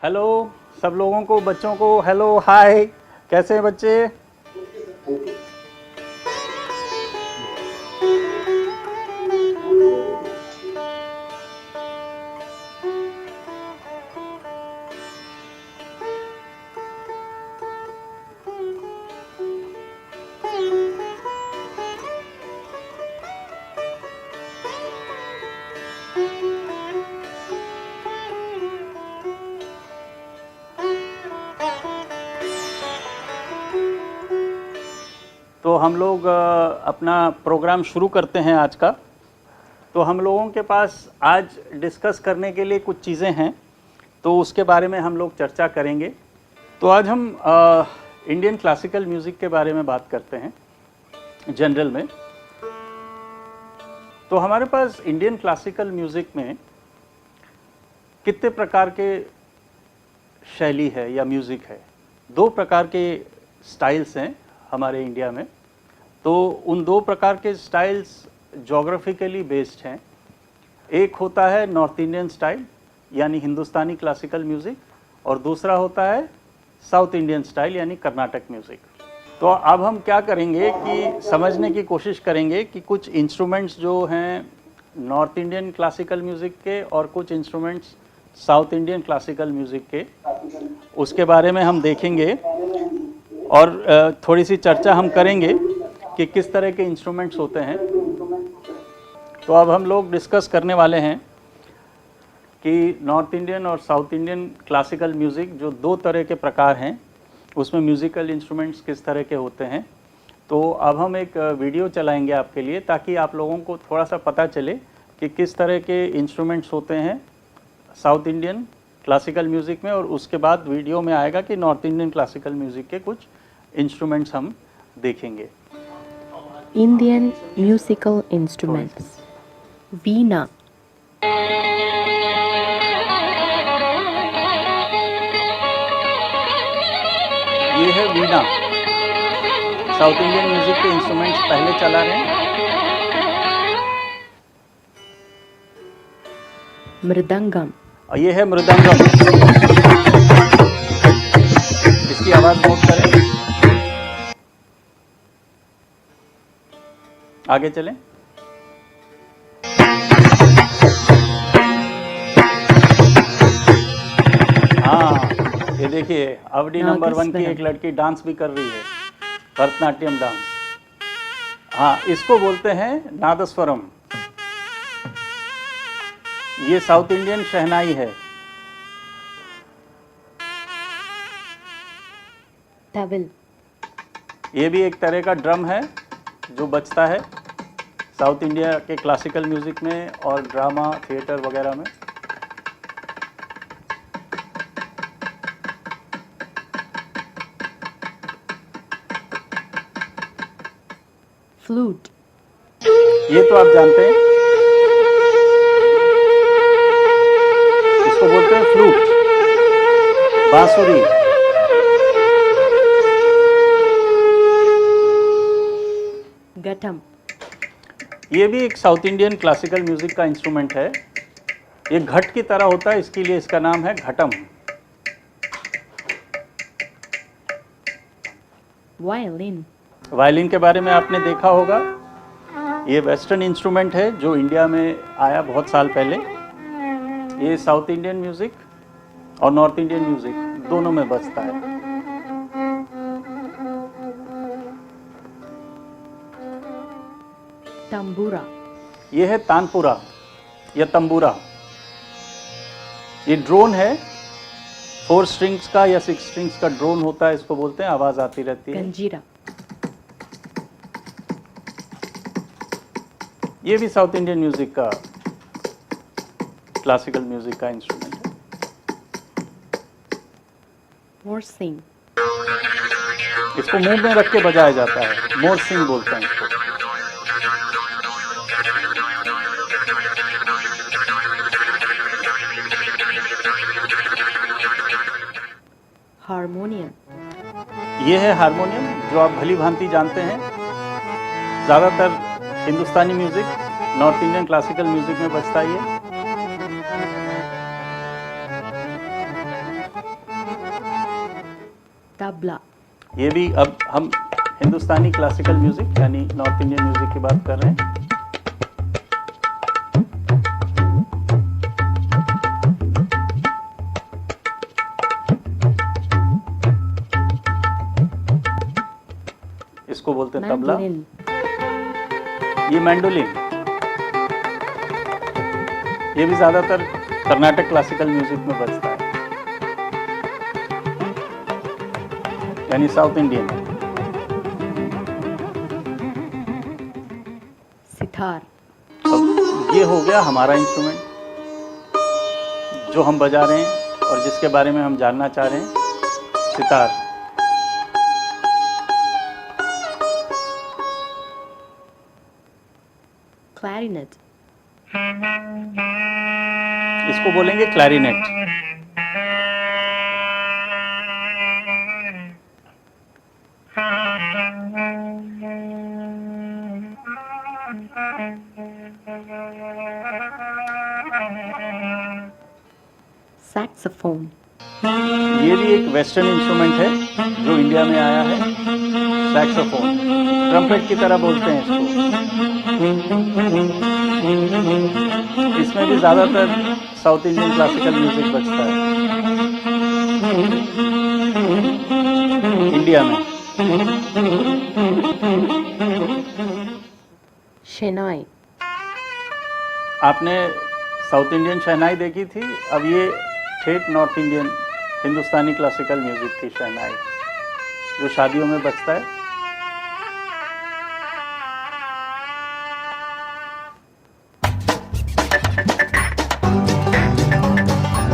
Hello सब लोगों को, बच्चों को हेलो हाय। कैसे हैं बच्चे? तो हम लोग अपना प्रोग्राम शुरू करते हैं आज का। तो हम लोगों के पास आज डिस्कस करने के लिए कुछ चीज़ें हैं, तो उसके बारे में हम लोग चर्चा करेंगे। तो आज हम इंडियन क्लासिकल म्यूज़िक के बारे में बात करते हैं जनरल में। तो हमारे पास इंडियन क्लासिकल म्यूज़िक में कितने प्रकार के शैली है या म्यूज़िक है? दो प्रकार के स्टाइल्स हैं हमारे इंडिया में। तो उन दो प्रकार के स्टाइल्स जोग्राफिकली बेस्ड हैं। एक होता है नॉर्थ इंडियन स्टाइल यानी हिंदुस्तानी क्लासिकल म्यूज़िक, और दूसरा होता है साउथ इंडियन स्टाइल यानी कर्नाटक म्यूज़िक। तो अब हम क्या करेंगे कि समझने की कोशिश करेंगे कि कुछ इंस्ट्रूमेंट्स जो हैं नॉर्थ इंडियन क्लासिकल म्यूज़िक के और कुछ instruments south Indian classical music के, उसके बारे में हम देखेंगे और थोड़ी सी चर्चा हम करेंगे कि किस तरह के इंस्ट्रूमेंट्स होते हैं। तो अब हम लोग डिस्कस करने वाले हैं कि नॉर्थ इंडियन और साउथ इंडियन क्लासिकल म्यूज़िक जो दो तरह के प्रकार हैं, उसमें म्यूज़िकल इंस्ट्रूमेंट्स किस तरह के होते हैं। तो अब हम एक वीडियो चलाएंगे आपके लिए, ताकि आप लोगों को थोड़ा सा पता चले कि किस तरह के इंस्ट्रूमेंट्स होते हैं साउथ इंडियन क्लासिकल म्यूज़िक में, और उसके बाद वीडियो में आएगा कि नॉर्थ इंडियन क्लासिकल म्यूज़िक के कुछ इंस्ट्रूमेंट्स हम देखेंगे। Indian musical instruments. Veena. ये है वीणा। साउथ इंडियन म्यूजिक के इंस्ट्रूमेंट्स पहले चला रहे हैं। Mridangam. और ये है मृदंगम। इसकी आवाज नोट करें। आगे चलें। हाँ, ये देखिए अवधि नंबर 1 की एक लड़की डांस भी कर रही है, भरतनाट्यम डांस। हाँ, इसको बोलते हैं नादस्वरम। ये साउथ इंडियन शहनाई है। Tawil. ये भी एक तरह का ड्रम है जो बजता है साउथ इंडिया के क्लासिकल म्यूजिक में और ड्रामा थिएटर वगैरह में। Flute. ये तो आप जानते हैं, इसको बोलते हैं फ्लूट, बांसुरी। Ghatam. ये भी एक साउथ इंडियन क्लासिकल म्यूजिक का इंस्ट्रूमेंट है। ये घट की तरह होता है, इसके लिए इसका नाम है घटम। Violin. वायलिन के बारे में आपने देखा होगा। ये वेस्टर्न इंस्ट्रूमेंट है जो इंडिया में आया बहुत साल पहले। ये साउथ इंडियन म्यूजिक और नॉर्थ इंडियन म्यूजिक दोनों में बजता है। Tambura. ये है तानपुरा या तंबूरा। ये ड्रोन है, 4 स्ट्रिंग्स का या 6 स्ट्रिंग्स का ड्रोन होता है, इसको बोलते हैं, आवाज आती रहती है। Ganjira. ये भी साउथ इंडियन म्यूजिक का क्लासिकल म्यूजिक का इंस्ट्रूमेंट है। Morsing. इसको मुंह में रख के बजाया जाता है, मोरसिंग बोलते हैं इसको। Harmonium. ये है हारमोनियम, जो आप भली भांति जानते हैं। ज़्यादातर Hindustani music, north Indian classical music में बजता है ये। tabla, ये भी अब हम हिंदुस्तानी क्लासिकल म्यूजिक यानी नॉर्थ इंडियन म्यूजिक की बात कर रहे हैं। इसको बोलते हैं तबला। mandolin, ये मैंडोलिन, ये भी ज्यादातर कर्नाटक क्लासिकल म्यूजिक में बजता है, यानी साउथ इंडियन। sitar, अब ये हो गया हमारा इंस्ट्रूमेंट जो हम बजा रहे हैं और जिसके बारे में हम जानना चाह रहे हैं, सितार। clarinet, इसको बोलेंगे क्लैरिनेट। saxophone, ये भी एक वेस्टर्न इंस्ट्रूमेंट है जो इंडिया में आया है, सैक्सोफोन। ट्रम्पेट की तरह बोलते हैं इसको। इसमें भी ज़्यादातर साउथ इंडियन क्लासिकल म्यूजिक बजता है इंडिया में। shehnai, आपने साउथ इंडियन शहनाई देखी थी, अब ये ठेठ नॉर्थ इंडियन हिंदुस्तानी क्लासिकल म्यूजिक की शहनाई जो शादियों में बजता है।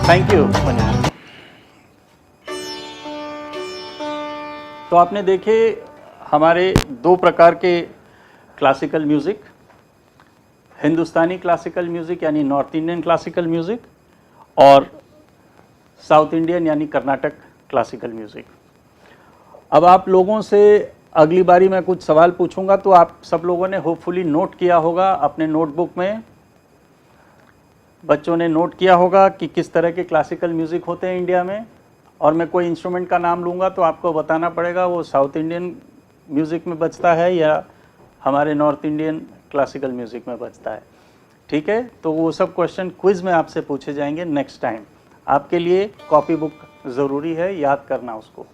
Thank you Manish. तो आपने देखे हमारे दो प्रकार के क्लासिकल म्यूजिक, हिंदुस्तानी क्लासिकल म्यूजिक यानी नॉर्थ इंडियन क्लासिकल म्यूजिक और साउथ इंडियन यानी कर्नाटक क्लासिकल म्यूजिक। अब आप लोगों से अगली बारी मैं कुछ सवाल पूछूंगा तो आप सब लोगों ने होपफुली नोट किया होगा अपने नोटबुक में, बच्चों ने नोट किया होगा कि किस तरह के क्लासिकल म्यूजिक होते हैं इंडिया में। और मैं कोई इंस्ट्रूमेंट का नाम लूँगा तो आपको बताना पड़ेगा वो साउथ इंडियन म्यूजिक में बजता है या हमारे नॉर्थ इंडियन क्लासिकल म्यूजिक में बजता है। ठीक है, तो वो सब क्वेश्चन क्विज में आपसे पूछे जाएंगे नेक्स्ट टाइम। आपके लिए कॉपी बुक ज़रूरी है, याद करना उसको।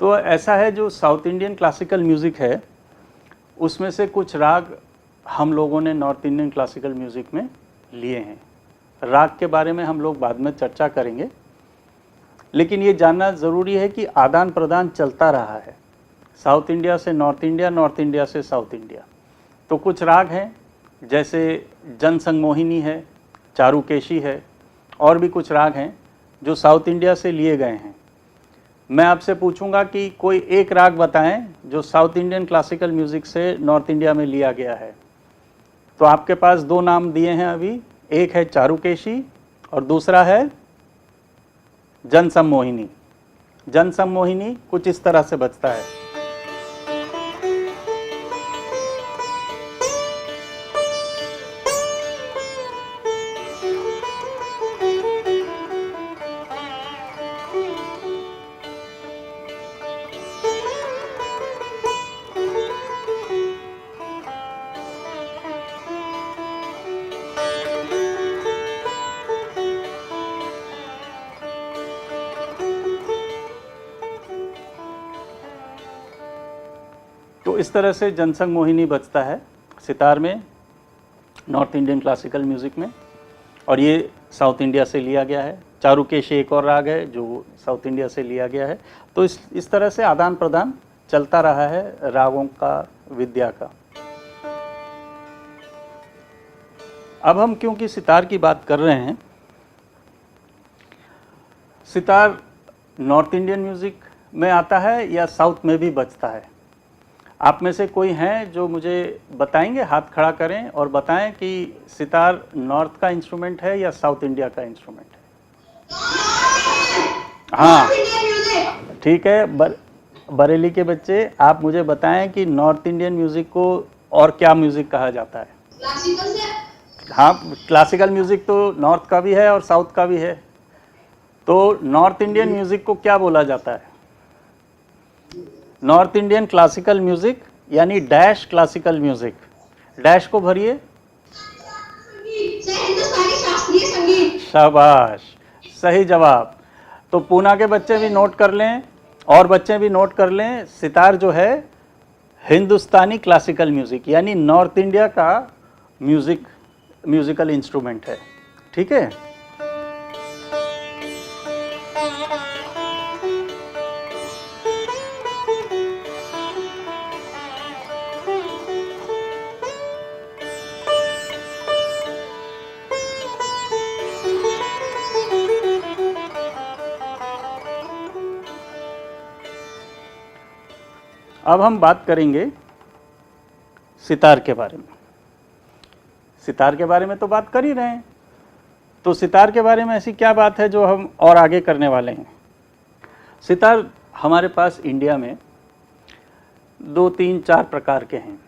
तो ऐसा है, जो साउथ इंडियन क्लासिकल म्यूज़िक है उसमें से कुछ राग हम लोगों ने नॉर्थ इंडियन क्लासिकल म्यूज़िक में लिए हैं। राग के बारे में हम लोग बाद में चर्चा करेंगे, लेकिन ये जानना ज़रूरी है कि आदान प्रदान चलता रहा है, साउथ इंडिया से नॉर्थ इंडिया, नॉर्थ इंडिया से साउथ इंडिया। तो कुछ राग हैं जैसे जनसंगमोहिनी है, चारुकेशी है, और भी कुछ राग हैं जो साउथ इंडिया से लिए गए हैं। मैं आपसे पूछूंगा कि कोई एक राग बताएं जो साउथ इंडियन क्लासिकल म्यूज़िक से नॉर्थ इंडिया में लिया गया है। तो आपके पास दो नाम दिए हैं अभी, एक है चारुकेशी और दूसरा है जनसंमोहिनी। जनसंमोहिनी कुछ इस तरह से बजता है। तो इस तरह से जनसंग मोहिनी बजता है सितार में, नॉर्थ इंडियन क्लासिकल म्यूज़िक में, और ये साउथ इंडिया से लिया गया है। चारुकेशी एक और राग है जो साउथ इंडिया से लिया गया है। तो इस तरह से आदान प्रदान चलता रहा है रागों का, विद्या का। अब हम क्योंकि सितार की बात कर रहे हैं, सितार नॉर्थ इंडियन म्यूज़िक में आता है या साउथ में भी बजता है? आप में से कोई हैं जो मुझे बताएंगे? हाथ खड़ा करें और बताएं कि सितार नॉर्थ का इंस्ट्रूमेंट है या साउथ इंडिया का इंस्ट्रूमेंट है। हाँ ठीक है, बरेली के बच्चे, आप मुझे बताएं कि नॉर्थ इंडियन म्यूज़िक को और क्या म्यूजिक कहा जाता है? क्लासिकल से। हाँ, क्लासिकल म्यूजिक तो नॉर्थ का भी है और साउथ का भी है। तो नॉर्थ इंडियन म्यूजिक को क्या बोला जाता है? नॉर्थ इंडियन क्लासिकल म्यूजिक यानी डैश क्लासिकल म्यूजिक। डैश को भरिए। हिंदुस्तानी शास्त्रीय संगीत। शाबाश, सही जवाब। तो पूना के बच्चे भी नोट कर लें और बच्चे भी नोट कर लें, सितार जो है हिंदुस्तानी क्लासिकल म्यूजिक यानी नॉर्थ इंडिया का म्यूजिकल इंस्ट्रूमेंट है। ठीक है। अब हम बात करेंगे सितार के बारे में। सितार के बारे में तो बात कर ही रहे हैं, तो सितार के बारे में ऐसी क्या बात है जो हम और आगे करने वाले हैं? सितार हमारे पास इंडिया में 2, 3, 4 प्रकार के हैं।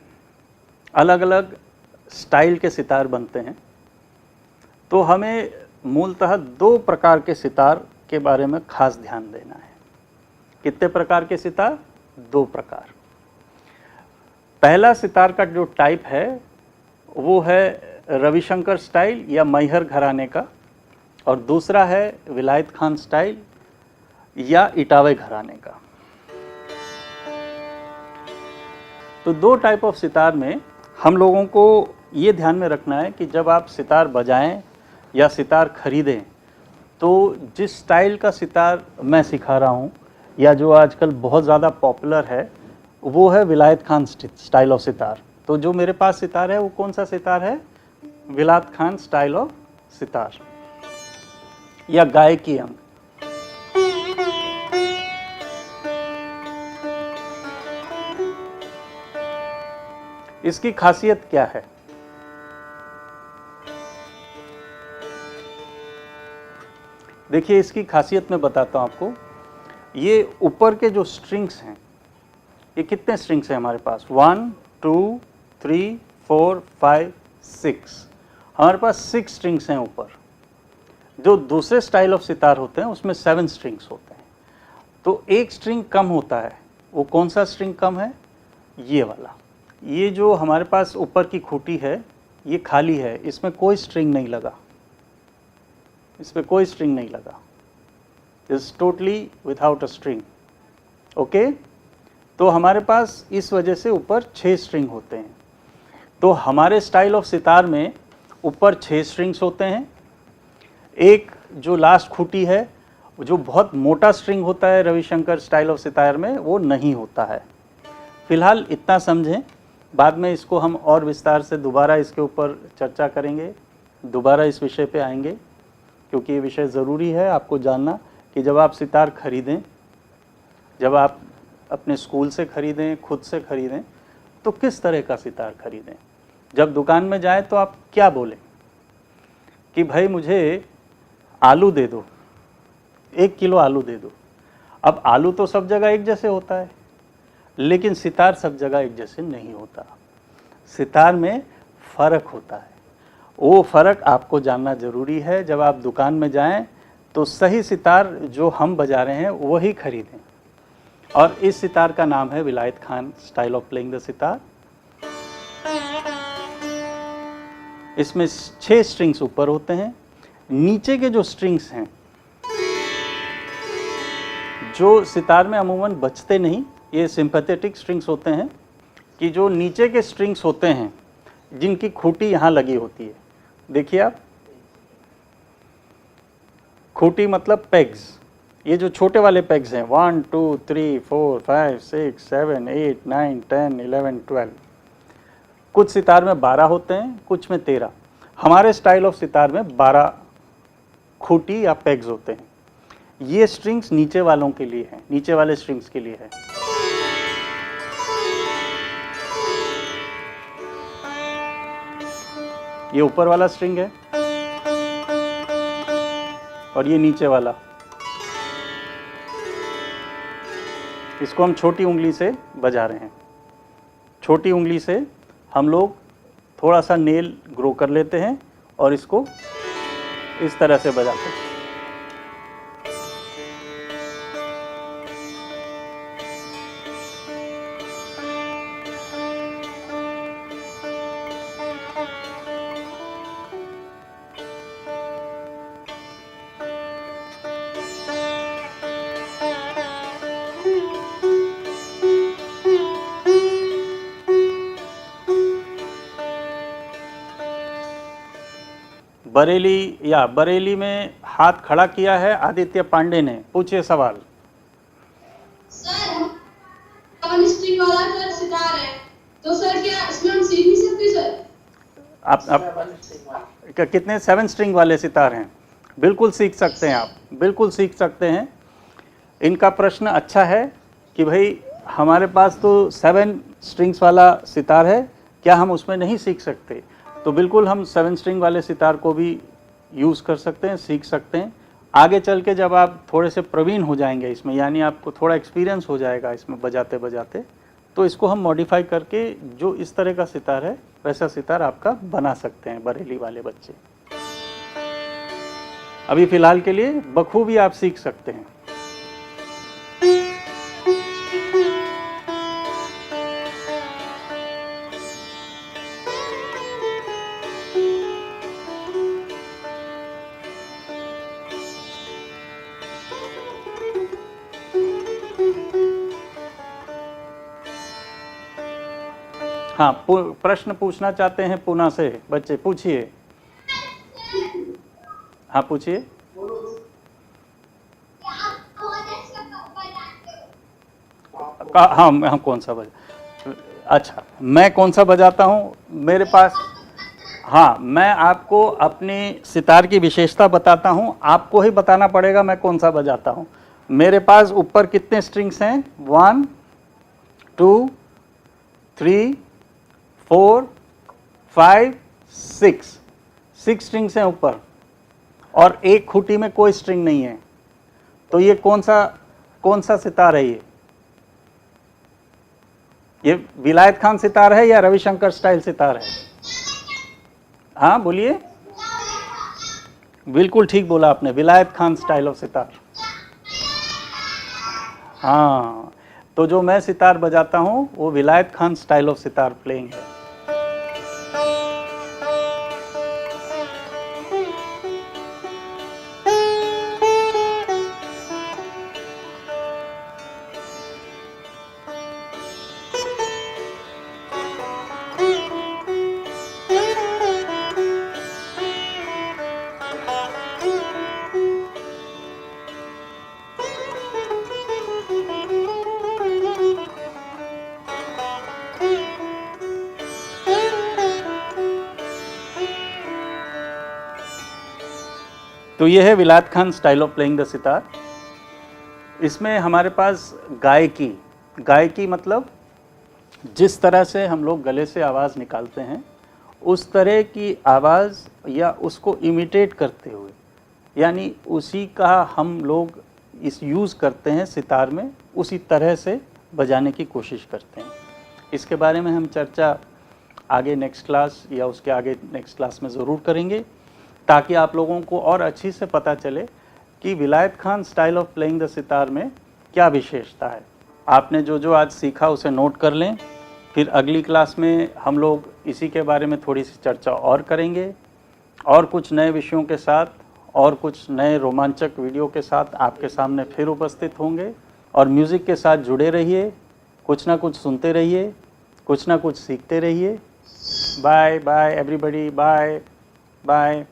अलग अलग स्टाइल के सितार बनते हैं। तो हमें मूलतः 2 प्रकार के सितार के बारे में खास ध्यान देना है। कितने प्रकार के सितार? 2 प्रकार। पहला सितार का जो टाइप है वो है रविशंकर स्टाइल या मैहर घराने का, और दूसरा है विलायत खान स्टाइल या इटावे घराने का। तो 2 टाइप ऑफ सितार में हम लोगों को ये ध्यान में रखना है कि जब आप सितार बजाएं या सितार खरीदें तो जिस स्टाइल का सितार मैं सिखा रहा हूँ या जो आजकल बहुत ज़्यादा पॉपुलर है वो है विलायत खान स्टाइल ऑफ सितार। तो जो मेरे पास सितार है वो कौन सा सितार है? विलायत खान स्टाइल ऑफ सितार या गायकी अंग। इसकी खासियत क्या है? देखिए, इसकी खासियत मैं बताता हूं आपको। ये ऊपर के जो स्ट्रिंग्स हैं, ये कितने स्ट्रिंग्स हैं हमारे पास? 1, 2, 3, 4, 5, 6। हमारे पास 6 स्ट्रिंग्स हैं ऊपर। जो दूसरे स्टाइल ऑफ सितार होते हैं उसमें 7 स्ट्रिंग्स होते हैं। तो एक स्ट्रिंग कम होता है। वो कौन सा स्ट्रिंग कम है? ये वाला। ये जो हमारे पास ऊपर की खूंटी है ये खाली है, इसमें कोई स्ट्रिंग नहीं लगा, इसमें कोई स्ट्रिंग नहीं लगा। Is totally without a string. Okay, तो हमारे पास इस वजह से ऊपर 6 स्ट्रिंग होते हैं। तो हमारे स्टाइल ऑफ सितार में ऊपर 6 स्ट्रिंग्स होते हैं। एक जो लास्ट खूंटी है जो बहुत मोटा स्ट्रिंग होता है रविशंकर स्टाइल ऑफ सितार में, वो नहीं होता है। फिलहाल इतना समझें, बाद में इसको हम और विस्तार से दोबारा इसके ऊपर चर्चा करेंगे, दोबारा इस विषय पे आएंगे, क्योंकि ये विषय ज़रूरी है आपको जानना कि जब आप सितार खरीदें, जब आप अपने स्कूल से खरीदें, खुद से खरीदें, तो किस तरह का सितार खरीदें। जब दुकान में जाए तो आप क्या बोलें कि भाई मुझे आलू दे दो, 1 किलो आलू दे दो। अब आलू तो सब जगह एक जैसे होता है, लेकिन सितार सब जगह एक जैसे नहीं होता। सितार में फ़र्क होता है। वो फ़र्क आपको जानना ज़रूरी है। जब आप दुकान में जाएं तो सही सितार जो हम बजा रहे हैं वही खरीदें। और इस सितार का नाम है विलायत Khan style of playing the sitar. इसमें 6 स्ट्रिंग्स ऊपर होते हैं। नीचे के जो स्ट्रिंग्स हैं, जो सितार में अमूमन बजते नहीं, ये सिंपैथेटिक स्ट्रिंग्स होते हैं, कि जो नीचे के स्ट्रिंग्स होते हैं जिनकी खूंटी यहाँ लगी होती है। देखिए आप, खूंटी मतलब पेग्स। ये जो छोटे वाले पेग्स हैं 1, 2, 3, 4, 5, 6, 7, 8, 9, 10, 11, 12। कुछ सितार में 12 होते हैं, कुछ में 13। हमारे स्टाइल ऑफ सितार में 12 खूंटी या पेग्स होते हैं। ये स्ट्रिंग्स नीचे वालों के लिए हैं, नीचे वाले स्ट्रिंग्स के लिए है। ये ऊपर वाला स्ट्रिंग है और ये नीचे वाला। इसको हम छोटी उंगली से बजा रहे हैं। छोटी उंगली से हम लोग थोड़ा सा नेल ग्रो कर लेते हैं और इसको इस तरह से बजाते हैं। बरेली में हाथ खड़ा किया है आदित्य पांडे ने। पूछिए सवाल। सर 7 स्ट्रिंग वाला सर सितार है, तो सर क्या इसमें हम सीख नहीं सकते सर? आप कितने 7 स्ट्रिंग वाले सितार हैं? बिल्कुल सीख सकते हैं, आप बिल्कुल सीख सकते हैं। इनका प्रश्न अच्छा है कि भाई हमारे पास तो 7 स्ट्रिंग्स वाला सितार है, क्या हम उसमें नहीं सीख सकते? तो बिल्कुल हम 7 स्ट्रिंग वाले सितार को भी यूज़ कर सकते हैं, सीख सकते हैं। आगे चल के जब आप थोड़े से प्रवीण हो जाएंगे इसमें, यानी आपको थोड़ा एक्सपीरियंस हो जाएगा इसमें बजाते बजाते, तो इसको हम मॉडिफाई करके जो इस तरह का सितार है वैसा सितार आपका बना सकते हैं बरेली वाले बच्चे। अभी फ़िलहाल के लिए बखूबी आप सीख सकते हैं। हाँ, प्रश्न पूछना चाहते हैं पुणे से बच्चे, पूछिए। हाँ पूछिए। हाँ कौन सा बजा? अच्छा, मैं कौन सा बजाता हूँ मेरे पास? हाँ, मैं आपको अपनी सितार की विशेषता बताता हूँ, आपको ही बताना पड़ेगा मैं कौन सा बजाता हूँ। मेरे पास ऊपर कितने स्ट्रिंग्स हैं? 1 2 3 4 5 6 स्ट्रिंग्स हैं ऊपर, और एक खूंटी में कोई स्ट्रिंग नहीं है। तो ये कौन सा सितार है? ये विलायत खान सितार है या रविशंकर स्टाइल सितार है? हाँ बोलिए। बिल्कुल ठीक बोला आपने, विलायत खान स्टाइल ऑफ सितार। हाँ, तो जो मैं सितार बजाता हूँ वो विलायत Khan style of sitar playing है। तो ये है विलायत Khan style of playing the sitar. इसमें हमारे पास गायकी मतलब जिस तरह से हम लोग गले से आवाज़ निकालते हैं उस तरह की आवाज़ या उसको इमिटेट करते हुए, यानी उसी का हम लोग इस यूज़ करते हैं सितार में, उसी तरह से बजाने की कोशिश करते हैं। इसके बारे में हम चर्चा आगे नेक्स्ट क्लास या उसके आगे नेक्स्ट क्लास में ज़रूर करेंगे, ताकि आप लोगों को और अच्छी से पता चले कि विलायत Khan style of playing the sitar में क्या विशेषता है। आपने जो जो आज सीखा उसे नोट कर लें, फिर अगली क्लास में हम लोग इसी के बारे में थोड़ी सी चर्चा और करेंगे, और कुछ नए विषयों के साथ और कुछ नए रोमांचक वीडियो के साथ आपके सामने फिर उपस्थित होंगे। और म्यूज़िक के साथ जुड़े रहिए, कुछ ना कुछ सुनते रहिए, कुछ ना कुछ सीखते रहिए। Bye bye everybody, bye bye.